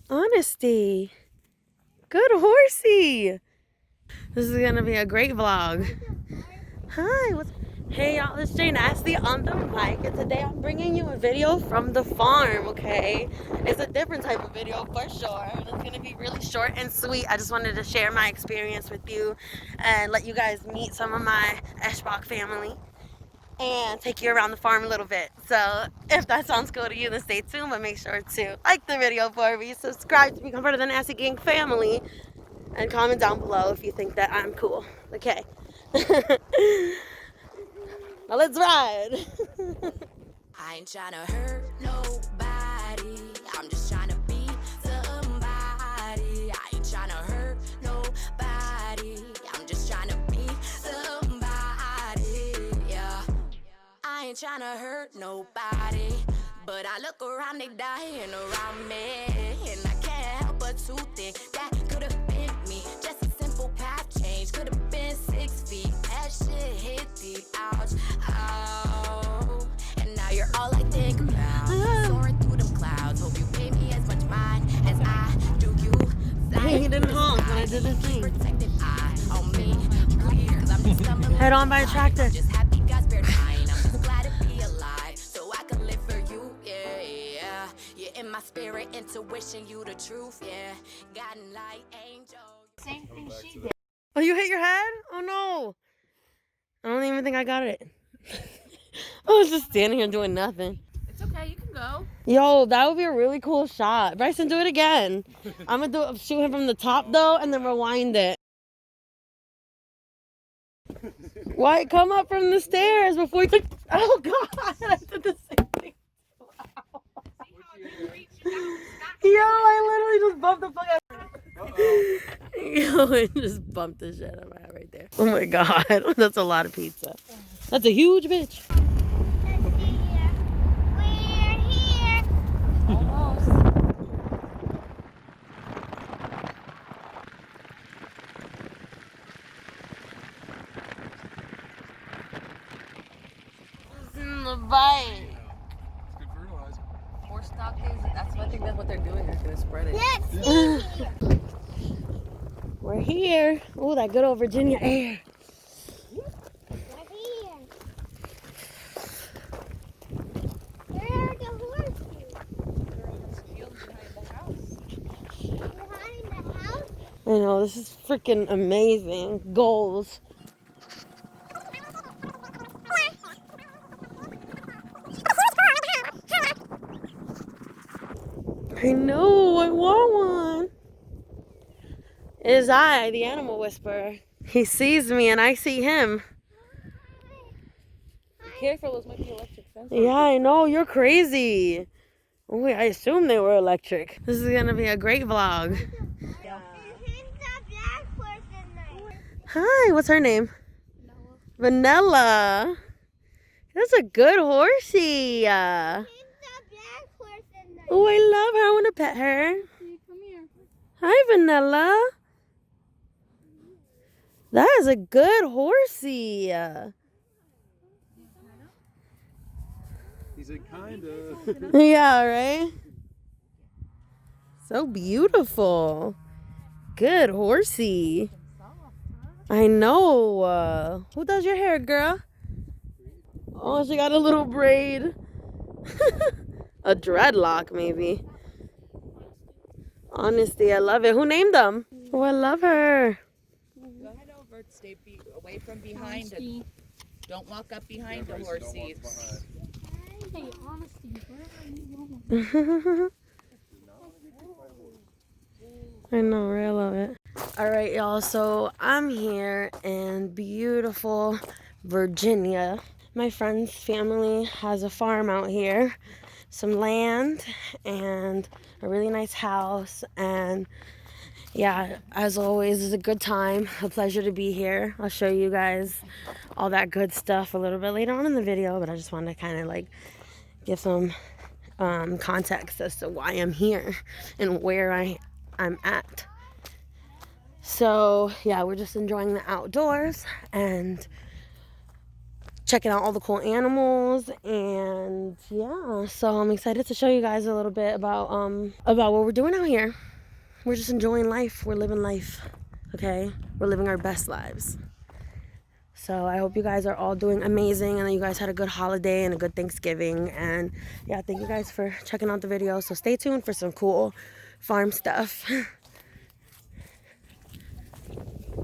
Honesty. Good horsey. This is gonna be a great vlog. Hi, hey y'all, it's Jay Nasty on the mic, and today I'm bringing you a video from the farm, okay? It's a different type of video for sure. It's gonna be really short and sweet. I just wanted to share my experience with you and let you guys meet some of my Eschbach family and take you around the farm a little bit. So if that sounds cool to you, then stay tuned, but make sure to like the video for me, subscribe to become part of the Nasty Gang family, and comment down below if you think that I'm cool. Okay. Now let's ride. I ain't tryna hurt nobody. I'm just tryna be somebody. I ain't tryna hurt nobody. I'm just tryna be somebody. Yeah. I ain't tryna hurt nobody. But I look around, they dying around me. And I can't help but to think that could have been me. Just a simple path change. Could have been 6 feet. That shit hit deep. Ouch. Oh. And now you're all I think about. Soaring through them clouds. Hope you pay me as much mind as I do you. Hey, he didn't honk when I did the thing. Protected eye on me. Please, 'cause I'm just stumbling. Head on by a tractor. Just happy God spared mine. I'm just glad to be alive. So I can live for you. Yeah, yeah. You're in my spirit, intuition, you the truth. Yeah. Guiding light, angel. Same thing she did. Oh, you hit your head? Oh no. I don't even think I got it. I was just standing here doing nothing. It's okay, you can go. Yo, that would be a really cool shot. Bryson, do it again. I'm gonna shoot him from the top though, and then rewind it. Why come up from the stairs before you? Oh God, I did the same thing. Wow. Yo, I literally just bumped the fuck out. Yo, I just bumped the shit out of my head right there. Oh my God, that's a lot of pizza. That's a huge bitch. Almost. In the bike. It's good fertilizer. More stock days. I think that's what they're doing. They're gonna spread it. Yes. We're here. Oh, that good old Virginia air. I know, this is freaking amazing. Goals. I know, I want one. It is I, the animal whisperer. He sees me and I see him. Be careful, those might be electric fences. Yeah, I know, you're crazy. Oh, wait, I assume they were electric. This is gonna be a great vlog. Yeah. Hi, what's her name? Vanilla. That's a good horsey. Oh, I love her. I want to pet her. Come here. Hi, Vanilla. That is a good horsey. He said, kinda. Yeah, right? So beautiful. Good horsey. I know. Who does your hair, girl? Oh, she got a little braid. A dreadlock, maybe. Honesty, I love it. Who named them? Oh, I love her. Go ahead over. Stay away from behind it. Don't walk up behind the horses. Hey, Honesty, where are you going? I know, right? I love it. All right, y'all. So I'm here in beautiful Virginia. My friend's family has a farm out here, some land, and a really nice house. And yeah, as always, it's a good time. A pleasure to be here. I'll show you guys all that good stuff a little bit later on in the video, but I just wanted to kind of like give some context as to why I'm here and where I'm at. So yeah, we're just enjoying the outdoors, and checking out all the cool animals. And yeah, so I'm excited to show you guys a little bit about what we're doing out here. We're just enjoying life. We're living life, okay? We're living our best lives. So I hope you guys are all doing amazing and that you guys had a good holiday and a good Thanksgiving. And yeah, thank you guys for checking out the video. So stay tuned for some cool farm stuff.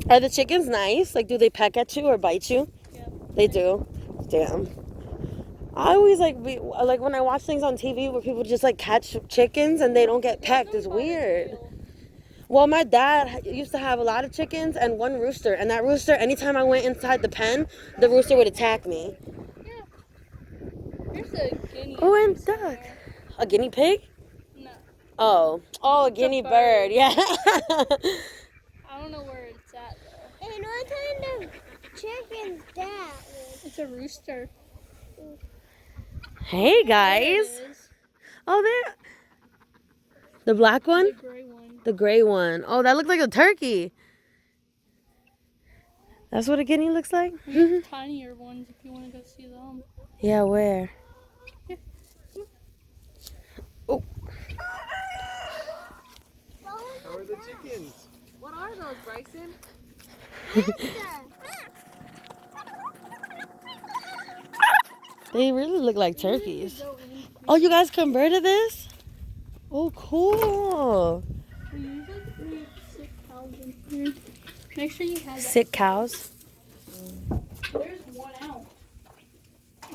Are the chickens nice? Like, do they peck at you or bite you? Yeah. They do? Damn. I always like when I watch things on TV where people just like catch chickens and they don't get pecked. It's weird. Well, my dad used to have a lot of chickens and one rooster. And that rooster, anytime I went inside the pen, the rooster would attack me. Yeah. There's a guinea. Oh, and duck. A guinea pig? No. Oh, a guinea bird. bird. Yeah. I don't know where it's at though. And what kind of chicken's that? It's a rooster. Hey, There guys. it is. Oh, there. The black one? The gray one. The gray one. Oh, that looked like a turkey. That's what a guinea looks like? There's tinier ones if you want to go see them. Yeah, where? Oh. How are the chickens? What are those, Bryson? They really look like turkeys. Oh, you guys converted this? Oh, cool. We usually eat sick cows in here. Make sure you have that. Sick cows. There's one out.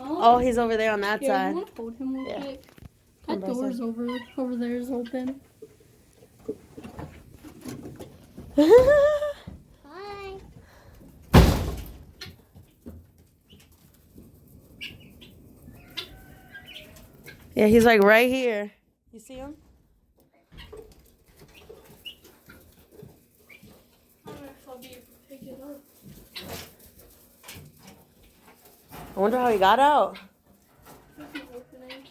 Oh, he's over there on that Here, you side. want to hold him real Yeah. quick? Come That by door's over there is open. Hi. Yeah, he's like right here. You see him? I don't know if I'll be able to pick it up. I wonder how he got out. If you open it.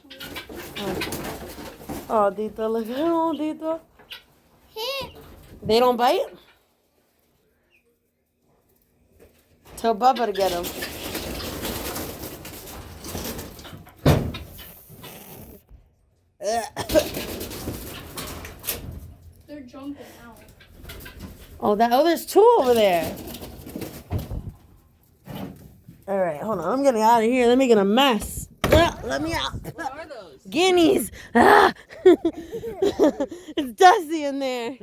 Oh, Dito, look at him, Dito. Here. They don't bite? Tell Bubba to get him. They're jumping out. Oh, there's two over there. All right, hold on. I'm getting out of here. They're making a mess. Let me out. What are those? Guineas. Ah. It's dusty in there.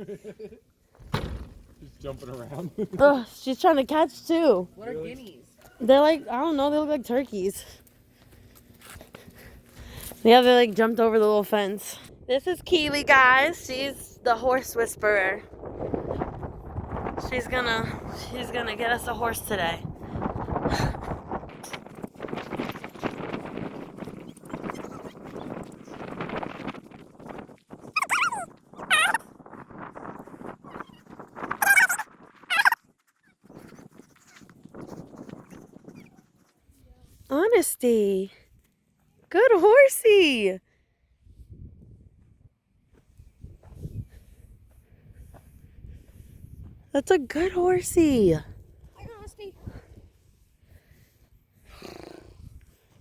Just jumping around. Ugh, she's trying to catch two. What are guineas? They're like, I don't know, they look like turkeys. Yeah, they like jumped over the little fence. This is Keely, guys. She's the horse whisperer. She's gonna get us a horse today. Honesty. Good horsey. That's a good horsey.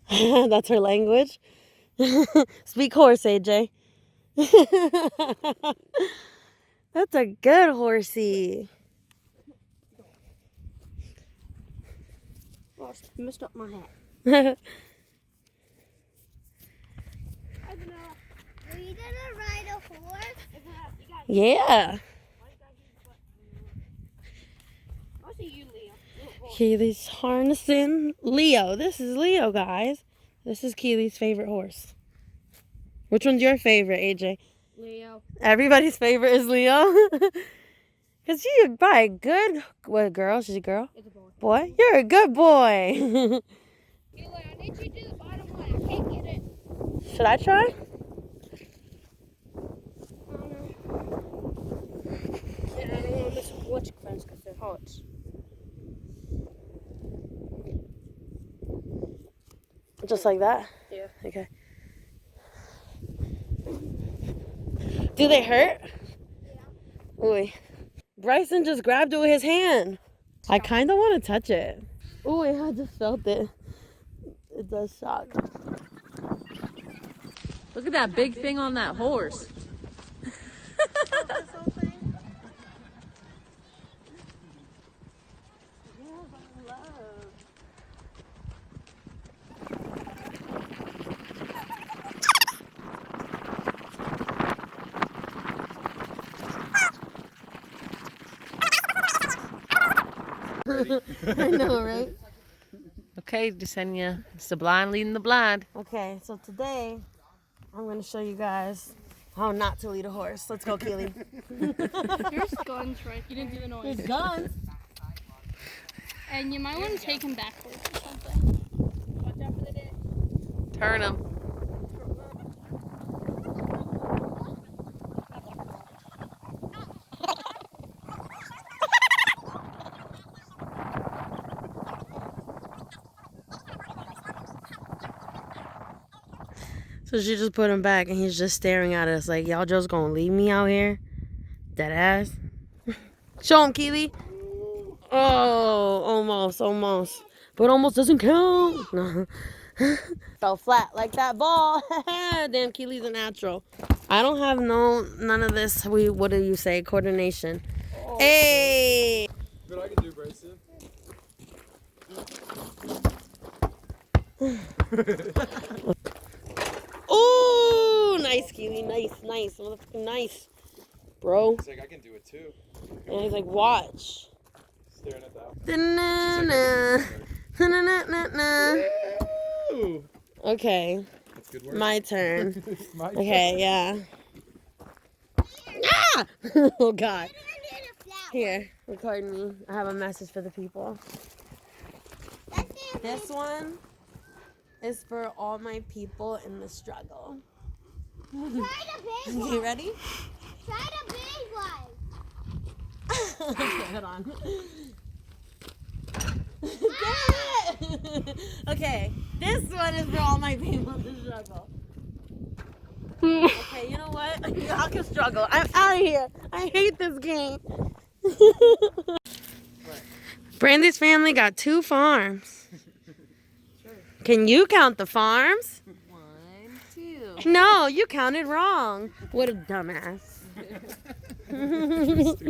That's her language. Speak horse, AJ. That's a good horsey. Oh, I messed up my hat. Are you gonna ride a horse? Yeah. I'll see you, Leo. Keely's harnessing Leo. This is Leo, guys. This is Keely's favorite horse. Which one's your favorite, AJ? Leo. Everybody's favorite is Leo. Because you're probably a good... What, girl? She's a girl? It's a boy. Boy? You're a good boy. Eli, I need you to do the bottom one. I can't get it. Should I try? And I don't want to miss a watch fence because they're hot. Just like that? Yeah. Okay. Do they hurt? Yeah. Ooh. Bryson just grabbed it with his hand. I kind of want to touch it. Ooh, I just felt it. it does shock. Look at that big thing on that horse. I know, right? Okay, Jasenia, it's the blind leading the blind. Okay, so today I'm gonna show you guys how not to lead a horse. Let's go, Keely. There's guns right. You didn't do the noise. There's guns. And you might want to take him backwards or something. Watch out for the ditch. Turn him. So she just put him back and he's just staring at us like, y'all just gonna leave me out here? Dead ass. Show him, Keely. Oh, almost. But almost doesn't count. No. Fell flat like that ball. Damn, Keely's a natural. I don't have none of this, what do you say, coordination. Oh. Hey! But I can do Bryson. Oh, nice, Keely. Nice. Motherfucking nice. Bro. He's like, I can do it too. And he's like, watch. Staring at that. Ooh. Okay, That's good work. my turn. My Okay, yeah. Ah! Oh, God. Here, record me. I have a message for the people. This one is for all my people in the struggle. Try the big one. You ready? Try the big one. Okay, hold on. Okay, this one is for all my people to struggle. Okay, you know what? Y'all can struggle. I'm out of here. I hate this game. Brandy's family got 2 farms. Can you count the farms? 1, 2. No, you counted wrong. What a dumbass. Took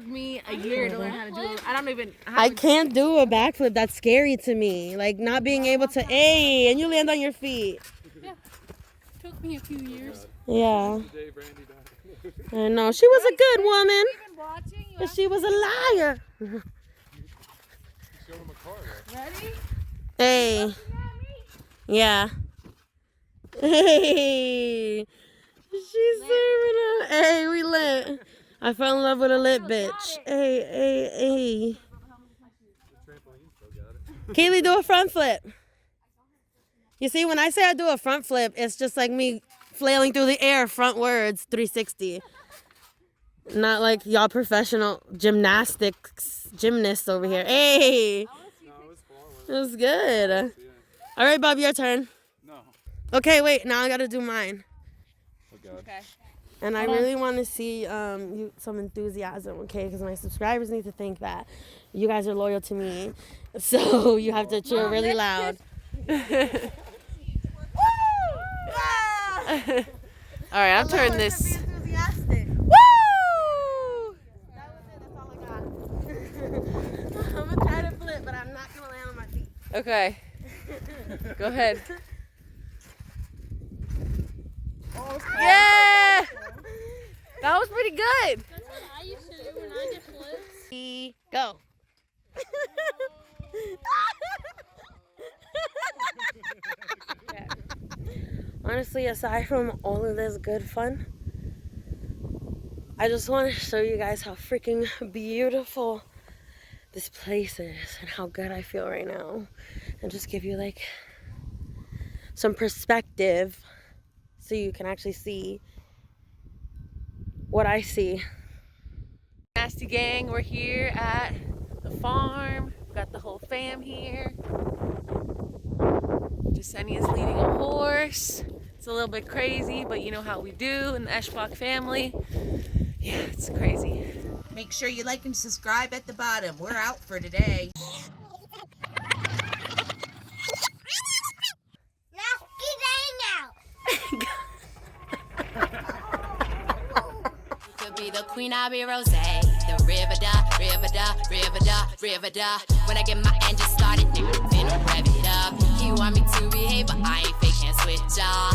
me a year to learn how to do it. I don't even. I can't do a backflip. That's scary to me. Like not being able to, and you land on your feet. Took me a few years. Yeah. The day Brandy died. I know. She was a good woman, Even watching you. but she was a liar. You showed him a car though. Ready? Hey. Yeah. Hey. She's serving up. Hey, we lit. I fell in love with a lit bitch. Hey. Trampoline still got it. Kaylee, do a front flip. You see, when I say I do a front flip, it's just like me flailing through the air frontwards 360. Not like y'all professional gymnasts over here. Hey. No, it was flawless. It was good. Yeah. All right, Bob, your turn. No. Okay, wait. Now I got to do mine. Oh God. Okay. And I really want to see some enthusiasm, okay? Because my subscribers need to think that you guys are loyal to me. So you have to cheer really loud. All right, I'm turning this. Woo! That was it. That's all I got. I'm going to try to flip, but I'm not going to land on my feet. Okay. Go ahead. Yeah! That was pretty good. That's what I used to do when I did flips. Go. Honestly, aside from all of this good fun, I just want to show you guys how freaking beautiful this place is and how good I feel right now. And just give you like some perspective so you can actually see what I see. Nasty gang, we're here at the farm. We've got the whole fam here. Jasenia's leading a horse. It's a little bit crazy, but you know how we do in the Eschbach family. Yeah, it's crazy. Make sure you like and subscribe at the bottom. We're out for today. be the queen, I'll be rose. The river da. When I get my engine started, nigga, finna rev it up. He want me to behave, but I ain't fake, can't switch up.